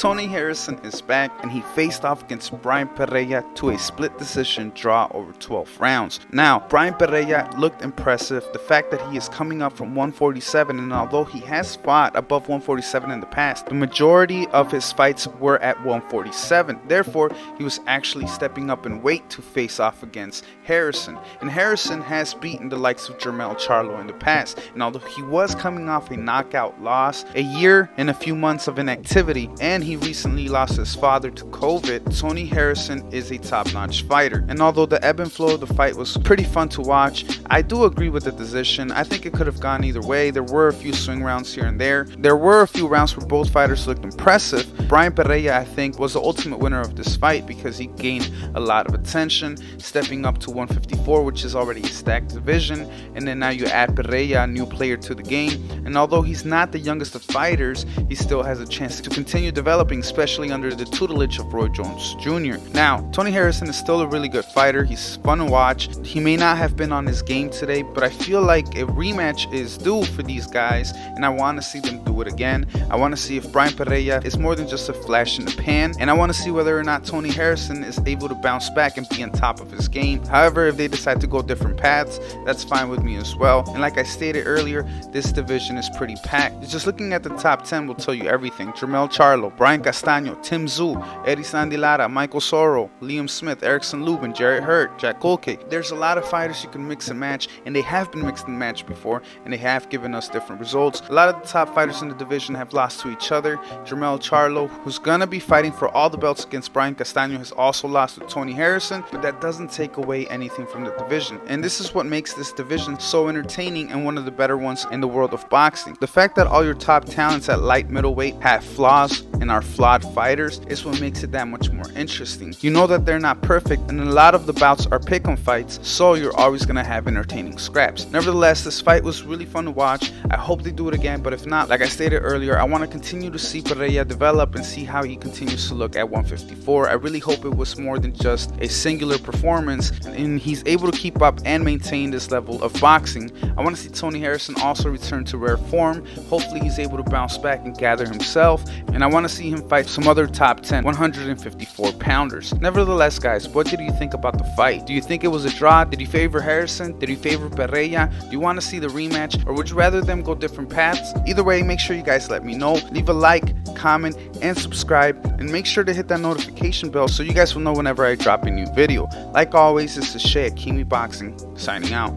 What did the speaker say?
Tony Harrison is back, and he faced off against Bryant Perrella to a split decision draw over 12 rounds. Now, Bryant Perrella looked impressive. The fact that he is coming up from 147, and although he has fought above 147 in the past, the majority of his fights were at 147. Therefore, he was actually stepping up in weight to face off against Harrison. And Harrison has beaten the likes of Jermell Charlo in the past. And although he was coming off a knockout loss, a year and a few months of inactivity, and he recently lost his father to COVID, Tony Harrison is a top-notch fighter. And although the ebb and flow of the fight was pretty fun to watch, I do agree with the decision. I think it could have gone either way. There were a few swing rounds here and there. There were a few rounds where both fighters looked impressive. Bryant Perrella, I think, was the ultimate winner of this fight because he gained a lot of attention, stepping up to 154, which is already a stacked division. And then now you add Perrella, a new player to the game. And although he's not the youngest of fighters, he still has a chance to continue developing, especially under the tutelage of Roy Jones Jr. Now, Tony Harrison is still a really good fighter. He's fun to watch. He may not have been on his game today, but I feel like a rematch is due for these guys, and I want to see them do it again. I want to see if Bryant Perrella is more than just a flash in the pan, and I want to see whether or not Tony Harrison is able to bounce back and be on top of his game. However, if they decide to go different paths, that's fine with me as well. And like I stated earlier, this division is pretty packed. Just looking at the top 10 will tell you everything. Jermell Charlo, Brian Castaño, Tim Tszyu, Eddie Sandy Lara, Michael Soro, Liam Smith, Erickson Lubin, Jarrett Hurt, Jack Colke. There's a lot of fighters you can mix and match, and they have been mixed and matched before, and they have given us different results. A lot of the top fighters in the division have lost to each other. Jermell Charlo, who's gonna be fighting for all the belts against Brian Castaño, has also lost to Tony Harrison, but that doesn't take away anything from the division. And this is what makes this division so entertaining and one of the better ones in the world of boxing. The fact that all your top talents at light middleweight have flaws and are flawed fighters is what makes it that much more interesting. You know that they're not perfect, and a lot of the bouts are pick-em fights, so you're always gonna have entertaining scraps. Nevertheless, this fight was really fun to watch. I hope they do it again, but if not, like I stated earlier, I want to continue to see Perrella develop and see how he continues to look at 154. I really hope it was more than just a singular performance, and he's able to keep up and maintain this level of boxing. I want to see Tony Harrison also return to rare form. Hopefully he's able to bounce back and gather himself, and I want to see him fight some other top 10 154 pounders. Nevertheless, guys, what did you think about the fight? Do you think it was a draw? Did you favor Harrison? Did you favor Perrella? Do you want to see the rematch, or would you rather them go different paths? Either way, make sure you guys let me know. Leave a like, comment, and subscribe, and make sure to hit that notification bell so you guys will know whenever I drop a new video. Like always, this is Shay at LAKEY Boxing, signing out.